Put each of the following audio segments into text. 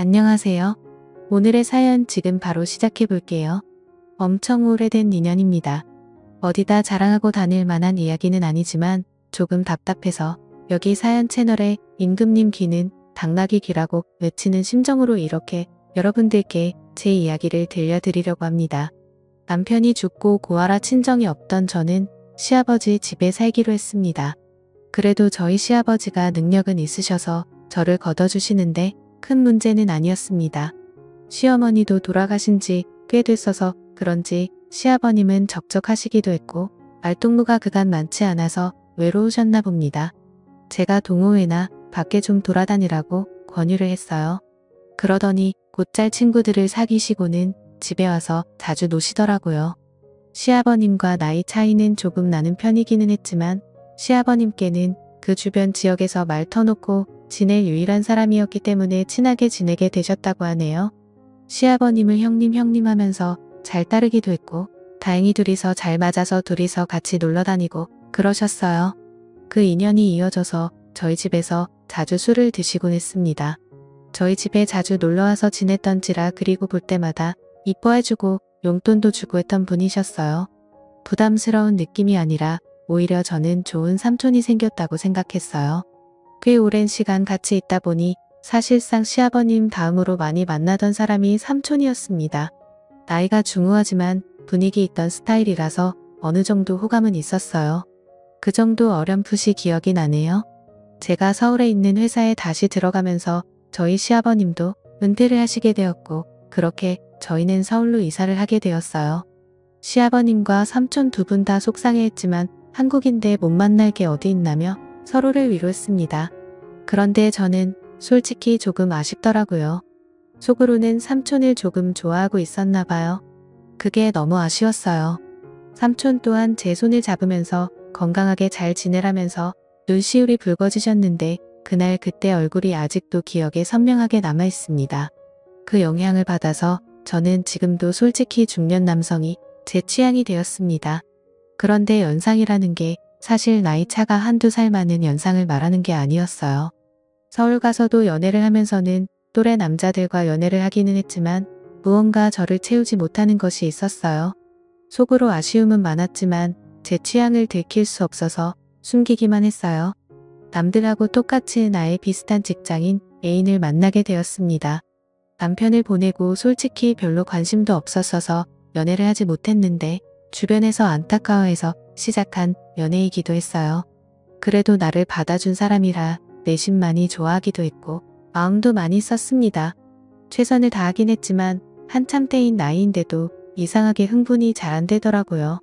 안녕하세요. 오늘의 사연 지금 바로 시작해 볼게요. 엄청 오래된 인연입니다. 어디다 자랑하고 다닐 만한 이야기는 아니지만 조금 답답해서 여기 사연 채널에 임금님 귀는 당나귀 귀라고 외치는 심정으로 이렇게 여러분들께 제 이야기를 들려드리려고 합니다. 남편이 죽고 고아라 친정이 없던 저는 시아버지 집에 살기로 했습니다. 그래도 저희 시아버지가 능력은 있으셔서 저를 걷어주시는데 큰 문제는 아니었습니다. 시어머니도 돌아가신 지 꽤 됐어서 그런지 시아버님은 적적하시기도 했고 말동무가 그간 많지 않아서 외로우셨나 봅니다. 제가 동호회나 밖에 좀 돌아다니라고 권유를 했어요. 그러더니 곧잘 친구들을 사귀시고는 집에 와서 자주 노시더라고요. 시아버님과 나이 차이는 조금 나는 편이기는 했지만 시아버님께는 그 주변 지역에서 말 터놓고 지낼 유일한 사람이었기 때문에 친하게 지내게 되셨다고 하네요. 시아버님을 형님 하면서 잘 따르기도 했고 다행히 둘이서 잘 맞아서 둘이서 같이 놀러 다니고 그러셨어요. 그 인연이 이어져서 저희 집에서 자주 술을 드시곤 했습니다. 저희 집에 자주 놀러와서 지냈던지라 그리고 볼 때마다 이뻐해주고 용돈도 주고 했던 분이셨어요. 부담스러운 느낌이 아니라 오히려 저는 좋은 삼촌이 생겼다고 생각했어요. 꽤 오랜 시간 같이 있다 보니 사실상 시아버님 다음으로 많이 만나던 사람이 삼촌이었습니다. 나이가 중후하지만 분위기 있던 스타일이라서 어느 정도 호감은 있었어요. 그 정도 어렴풋이 기억이 나네요. 제가 서울에 있는 회사에 다시 들어가면서 저희 시아버님도 은퇴를 하시게 되었고 그렇게 저희는 서울로 이사를 하게 되었어요. 시아버님과 삼촌 두 분 다 속상해했지만 한국인데 못 만날 게 어디 있나며 서로를 위로했습니다. 그런데 저는 솔직히 조금 아쉽더라고요. 속으로는 삼촌을 조금 좋아하고 있었나 봐요. 그게 너무 아쉬웠어요. 삼촌 또한 제 손을 잡으면서 건강하게 잘 지내라면서 눈시울이 붉어지셨는데 그날 그때 얼굴이 아직도 기억에 선명하게 남아 있습니다. 그 영향을 받아서 저는 지금도 솔직히 중년 남성이 제 취향이 되었습니다. 그런데 연상이라는 게 사실 나이 차가 한두 살 많은 연상을 말하는 게 아니었어요. 서울 가서도 연애를 하면서는 또래 남자들과 연애를 하기는 했지만 무언가 저를 채우지 못하는 것이 있었어요. 속으로 아쉬움은 많았지만 제 취향을 들킬 수 없어서 숨기기만 했어요. 남들하고 똑같이 나이 비슷한 직장인 애인을 만나게 되었습니다. 남편을 보내고 솔직히 별로 관심도 없었어서 연애를 하지 못했는데 주변에서 안타까워해서 시작한 연애이기도 했어요. 그래도 나를 받아준 사람이라 내심 많이 좋아하기도 했고 마음도 많이 썼습니다. 최선을 다하긴 했지만 한참 때인 나이인데도 이상하게 흥분이 잘 안 되더라고요.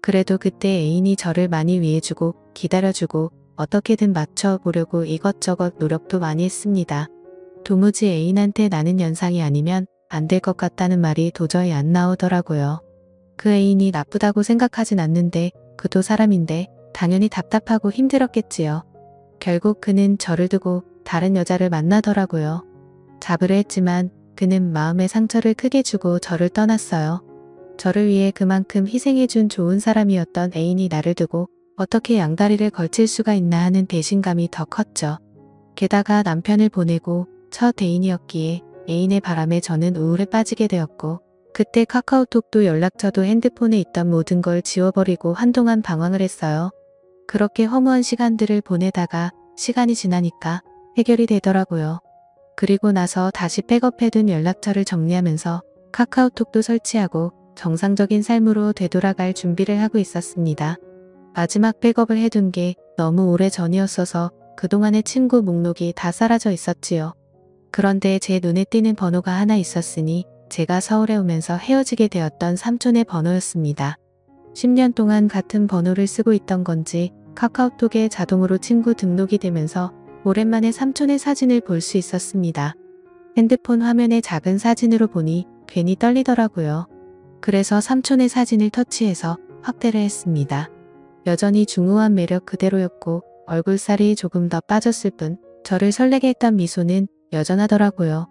그래도 그때 애인이 저를 많이 위해주고 기다려주고 어떻게든 맞춰보려고 이것저것 노력도 많이 했습니다. 도무지 애인한테 나는 연상이 아니면 안 될 것 같다는 말이 도저히 안 나오더라고요. 그 애인이 나쁘다고 생각하진 않는데 그도 사람인데 당연히 답답하고 힘들었겠지요. 결국 그는 저를 두고 다른 여자를 만나더라고요. 잡으려 했지만 그는 마음의 상처를 크게 주고 저를 떠났어요. 저를 위해 그만큼 희생해준 좋은 사람이었던 애인이 나를 두고 어떻게 양다리를 걸칠 수가 있나 하는 배신감이 더 컸죠. 게다가 남편을 보내고 첫 애인이었기에 애인의 바람에 저는 우울에 빠지게 되었고 그때 카카오톡도 연락처도 핸드폰에 있던 모든 걸 지워버리고 한동안 방황을 했어요. 그렇게 허무한 시간들을 보내다가 시간이 지나니까 해결이 되더라고요. 그리고 나서 다시 백업해둔 연락처를 정리하면서 카카오톡도 설치하고 정상적인 삶으로 되돌아갈 준비를 하고 있었습니다. 마지막 백업을 해둔 게 너무 오래 전이었어서 그동안의 친구 목록이 다 사라져 있었지요. 그런데 제 눈에 띄는 번호가 하나 있었으니 제가 서울에 오면서 헤어지게 되었던 삼촌의 번호였습니다. 10년 동안 같은 번호를 쓰고 있던 건지 카카오톡에 자동으로 친구 등록이 되면서 오랜만에 삼촌의 사진을 볼 수 있었습니다. 핸드폰 화면의 작은 사진으로 보니 괜히 떨리더라고요. 그래서 삼촌의 사진을 터치해서 확대를 했습니다. 여전히 중후한 매력 그대로였고 얼굴살이 조금 더 빠졌을 뿐 저를 설레게 했던 미소는 여전하더라고요.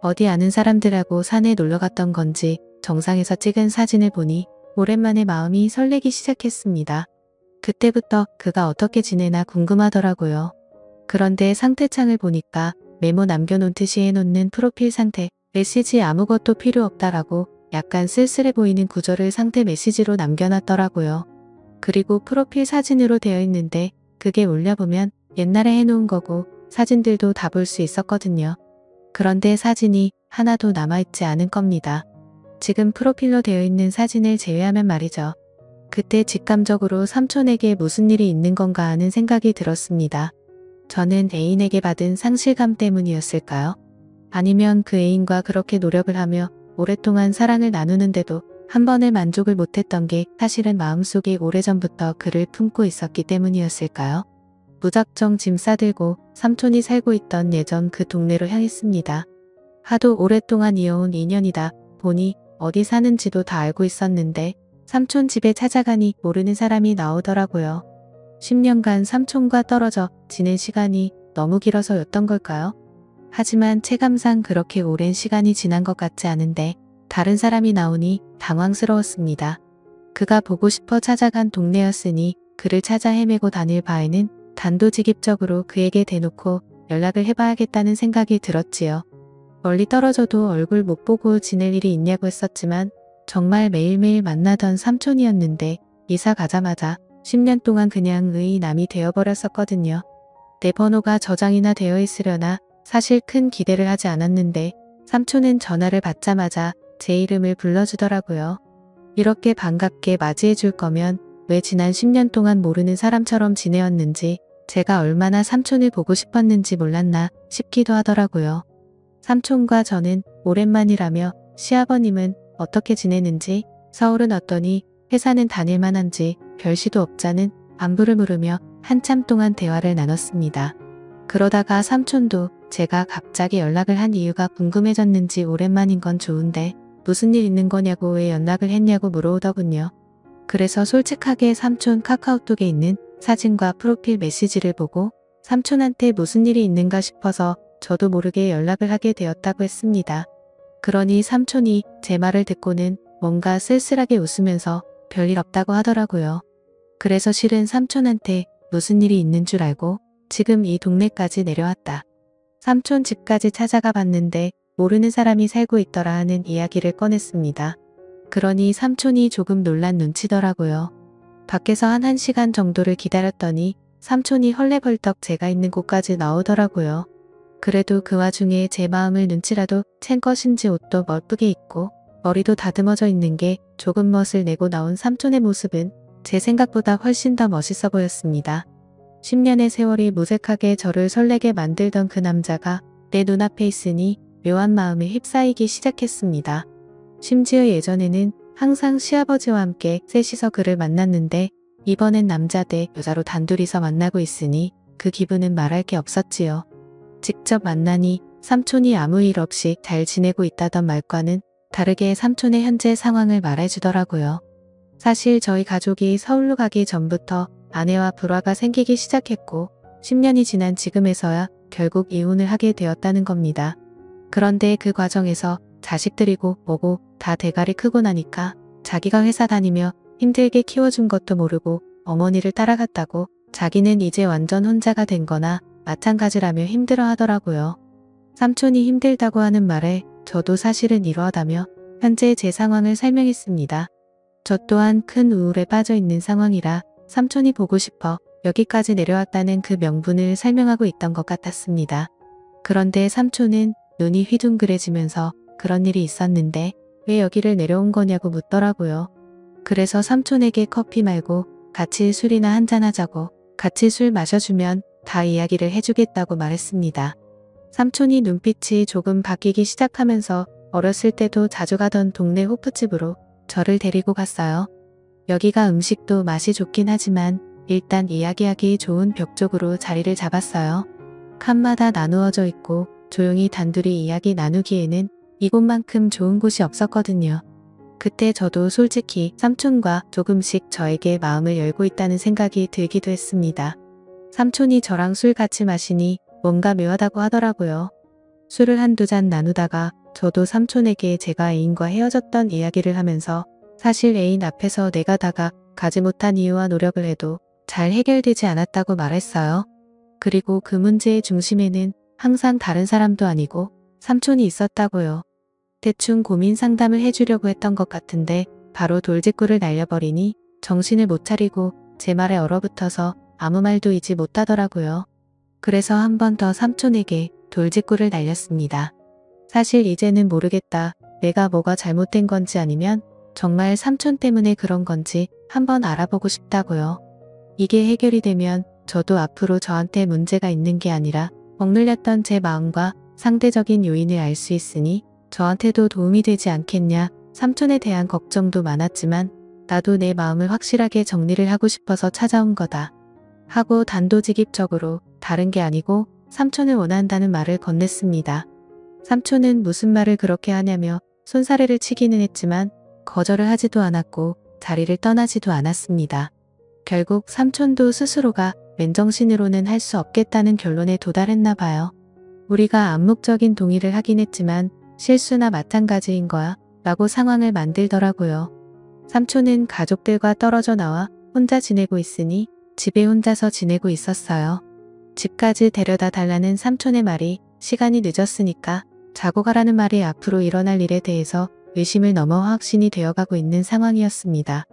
어디 아는 사람들하고 산에 놀러 갔던 건지 정상에서 찍은 사진을 보니 오랜만에 마음이 설레기 시작했습니다. 그때부터 그가 어떻게 지내나 궁금하더라고요. 그런데 상태창을 보니까 메모 남겨놓은 듯이 해놓는 프로필 상태, 메시지 아무것도 필요 없다라고 약간 쓸쓸해 보이는 구절을 상태 메시지로 남겨놨더라고요. 그리고 프로필 사진으로 되어 있는데 그게 올려보면 옛날에 해놓은 거고 사진들도 다 볼 수 있었거든요. 그런데 사진이 하나도 남아있지 않은 겁니다. 지금 프로필로 되어 있는 사진을 제외하면 말이죠. 그때 직감적으로 삼촌에게 무슨 일이 있는 건가 하는 생각이 들었습니다. 저는 애인에게 받은 상실감 때문이었을까요? 아니면 그 애인과 그렇게 노력을 하며 오랫동안 사랑을 나누는데도 한 번의 만족을 못했던 게 사실은 마음속에 오래전부터 그를 품고 있었기 때문이었을까요? 무작정 짐 싸들고 삼촌이 살고 있던 예전 그 동네로 향했습니다. 하도 오랫동안 이어온 인연이다 보니 어디 사는지도 다 알고 있었는데 삼촌 집에 찾아가니 모르는 사람이 나오더라고요. 10년간 삼촌과 떨어져 지낸 시간이 너무 길어서였던 걸까요? 하지만 체감상 그렇게 오랜 시간이 지난 것 같지 않은데 다른 사람이 나오니 당황스러웠습니다. 그가 보고 싶어 찾아간 동네였으니 그를 찾아 헤매고 다닐 바에는 단도직입적으로 그에게 대놓고 연락을 해봐야겠다는 생각이 들었지요. 멀리 떨어져도 얼굴 못 보고 지낼 일이 있냐고 했었지만 정말 매일매일 만나던 삼촌이었는데 이사 가자마자 10년 동안 그냥 의인남이 되어버렸었거든요. 내 번호가 저장이나 되어 있으려나 사실 큰 기대를 하지 않았는데 삼촌은 전화를 받자마자 제 이름을 불러주더라고요. 이렇게 반갑게 맞이해 줄 거면 왜 지난 10년 동안 모르는 사람처럼 지내었는지 제가 얼마나 삼촌을 보고 싶었는지 몰랐나 싶기도 하더라고요. 삼촌과 저는 오랜만이라며 시아버님은 어떻게 지내는지 서울은 어떠니 회사는 다닐 만한지 별 시도 없자는 안부를 물으며 한참 동안 대화를 나눴습니다. 그러다가 삼촌도 제가 갑자기 연락을 한 이유가 궁금해졌는지 오랜만인 건 좋은데 무슨 일 있는 거냐고 왜 연락을 했냐고 물어오더군요. 그래서 솔직하게 삼촌 카카오톡에 있는 사진과 프로필 메시지를 보고 삼촌한테 무슨 일이 있는가 싶어서 저도 모르게 연락을 하게 되었다고 했습니다. 그러니 삼촌이 제 말을 듣고는 뭔가 쓸쓸하게 웃으면서 별일 없다고 하더라고요. 그래서 실은 삼촌한테 무슨 일이 있는 줄 알고 지금 이 동네까지 내려왔다. 삼촌 집까지 찾아가 봤는데 모르는 사람이 살고 있더라 하는 이야기를 꺼냈습니다. 그러니 삼촌이 조금 놀란 눈치더라고요. 밖에서 한 1시간 정도를 기다렸더니 삼촌이 헐레벌떡 제가 있는 곳까지 나오더라고요. 그래도 그 와중에 제 마음을 눈치라도 챈 것인지 옷도 멋쁘게 입고 머리도 다듬어져 있는 게 조금 멋을 내고 나온 삼촌의 모습은 제 생각보다 훨씬 더 멋있어 보였습니다. 10년의 세월이 무색하게 저를 설레게 만들던 그 남자가 내 눈앞에 있으니 묘한 마음에 휩싸이기 시작했습니다. 심지어 예전에는 항상 시아버지와 함께 셋이서 그를 만났는데 이번엔 남자 대 여자로 단둘이서 만나고 있으니 그 기분은 말할 게 없었지요. 직접 만나니 삼촌이 아무 일 없이 잘 지내고 있다던 말과는 다르게 삼촌의 현재 상황을 말해주더라고요. 사실 저희 가족이 서울로 가기 전부터 아내와 불화가 생기기 시작했고 10년이 지난 지금에서야 결국 이혼을 하게 되었다는 겁니다. 그런데 그 과정에서 자식들이고 뭐고 다 대가리 크고 나니까 자기가 회사 다니며 힘들게 키워준 것도 모르고 어머니를 따라갔다고 자기는 이제 완전 혼자가 된 거나 마찬가지라며 힘들어 하더라고요. 삼촌이 힘들다고 하는 말에 저도 사실은 이러하다며 현재 제 상황을 설명했습니다. 저 또한 큰 우울에 빠져 있는 상황이라 삼촌이 보고 싶어 여기까지 내려왔다는 그 명분을 설명하고 있던 것 같았습니다. 그런데 삼촌은 눈이 휘둥그레지면서 그런 일이 있었는데 왜 여기를 내려온 거냐고 묻더라고요. 그래서 삼촌에게 커피 말고 같이 술이나 한잔하자고 같이 술 마셔주면 다 이야기를 해주겠다고 말했습니다. 삼촌이 눈빛이 조금 바뀌기 시작하면서 어렸을 때도 자주 가던 동네 호프집으로 저를 데리고 갔어요. 여기가 음식도 맛이 좋긴 하지만 일단 이야기하기 좋은 벽 쪽으로 자리를 잡았어요. 칸마다 나누어져 있고 조용히 단둘이 이야기 나누기에는 이곳만큼 좋은 곳이 없었거든요. 그때 저도 솔직히 삼촌과 조금씩 저에게 마음을 열고 있다는 생각이 들기도 했습니다. 삼촌이 저랑 술 같이 마시니 뭔가 묘하다고 하더라고요. 술을 한두 잔 나누다가 저도 삼촌에게 제가 애인과 헤어졌던 이야기를 하면서 사실 애인 앞에서 내가 가지 못한 이유와 노력을 해도 잘 해결되지 않았다고 말했어요. 그리고 그 문제의 중심에는 항상 다른 사람도 아니고 삼촌이 있었다고요. 대충 고민 상담을 해주려고 했던 것 같은데 바로 돌직구를 날려버리니 정신을 못 차리고 제 말에 얼어붙어서 아무 말도 이지 못하더라고요. 그래서 한 번 더 삼촌에게 돌직구를 날렸습니다. 사실 이제는 모르겠다. 내가 뭐가 잘못된 건지 아니면 정말 삼촌 때문에 그런 건지 한번 알아보고 싶다고요. 이게 해결이 되면 저도 앞으로 저한테 문제가 있는 게 아니라 억눌렸던 제 마음과 상대적인 요인을 알 수 있으니 저한테도 도움이 되지 않겠냐. 삼촌에 대한 걱정도 많았지만 나도 내 마음을 확실하게 정리를 하고 싶어서 찾아온 거다. 하고 단도직입적으로 다른 게 아니고 삼촌을 원한다는 말을 건넸습니다. 삼촌은 무슨 말을 그렇게 하냐며 손사래를 치기는 했지만 거절을 하지도 않았고 자리를 떠나지도 않았습니다. 결국 삼촌도 스스로가 맨정신으로는 할 수 없겠다는 결론에 도달했나 봐요. 우리가 암묵적인 동의를 하긴 했지만 실수나 마찬가지인 거야 라고 상황을 만들더라고요. 삼촌은 가족들과 떨어져 나와 혼자 지내고 있으니 집에 혼자서 지내고 있었어요. 집까지 데려다 달라는 삼촌의 말이 시간이 늦었으니까 자고 가라는 말이 앞으로 일어날 일에 대해서 의심을 넘어 확신이 되어가고 있는 상황이었습니다.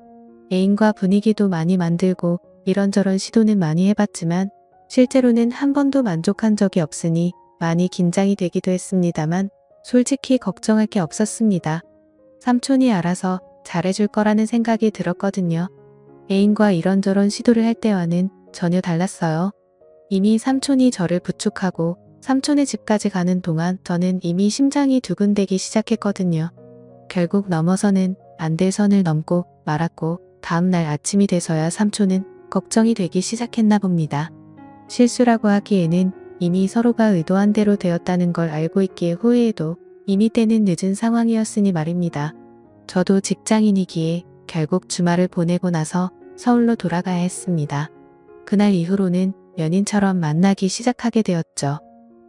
애인과 분위기도 많이 만들고 이런저런 시도는 많이 해봤지만 실제로는 한 번도 만족한 적이 없으니 많이 긴장이 되기도 했습니다만 솔직히 걱정할 게 없었습니다. 삼촌이 알아서 잘해줄 거라는 생각이 들었거든요. 애인과 이런저런 시도를 할 때와는 전혀 달랐어요. 이미 삼촌이 저를 부축하고 삼촌의 집까지 가는 동안 저는 이미 심장이 두근대기 시작했거든요. 결국 넘어서는 안 될 선을 넘고 말았고 다음날 아침이 돼서야 삼촌은 걱정이 되기 시작했나 봅니다. 실수라고 하기에는 이미 서로가 의도한 대로 되었다는 걸 알고 있기에 후회해도 이미 때는 늦은 상황이었으니 말입니다. 저도 직장인이기에 결국 주말을 보내고 나서 서울로 돌아가야 했습니다. 그날 이후로는 연인처럼 만나기 시작하게 되었죠.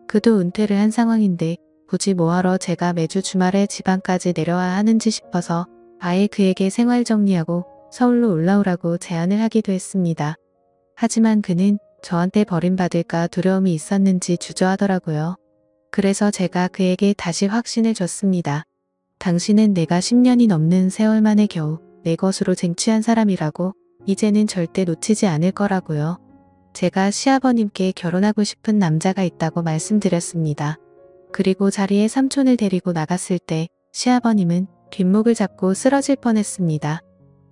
그도 은퇴를 한 상황인데 굳이 뭐하러 제가 매주 주말에 지방까지 내려와야 하는지 싶어서 아예 그에게 생활 정리하고 서울로 올라오라고 제안을 하기도 했습니다. 하지만 그는 저한테 버림받을까 두려움이 있었는지 주저하더라고요. 그래서 제가 그에게 다시 확신을 줬습니다. 당신은 내가 10년이 넘는 세월 만에 겨우 내 것으로 쟁취한 사람이라고 이제는 절대 놓치지 않을 거라고요. 제가 시아버님께 결혼하고 싶은 남자가 있다고 말씀드렸습니다. 그리고 자리에 삼촌을 데리고 나갔을 때 시아버님은 뒷목을 잡고 쓰러질 뻔했습니다.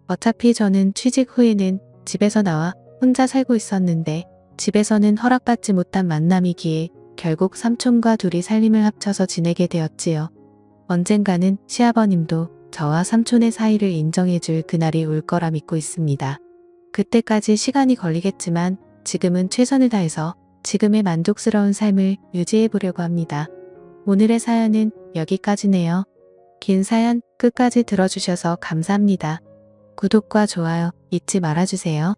어차피 저는 취직 후에는 집에서 나와 혼자 살고 있었는데 집에서는 허락받지 못한 만남이기에 결국 삼촌과 둘이 살림을 합쳐서 지내게 되었지요. 언젠가는 시아버님도 저와 삼촌의 사이를 인정해줄 그날이 올 거라 믿고 있습니다. 그때까지 시간이 걸리겠지만 지금은 최선을 다해서 지금의 만족스러운 삶을 유지해 보려고 합니다. 오늘의 사연은 여기까지네요. 긴 사연 끝까지 들어주셔서 감사합니다. 구독과 좋아요 잊지 말아주세요.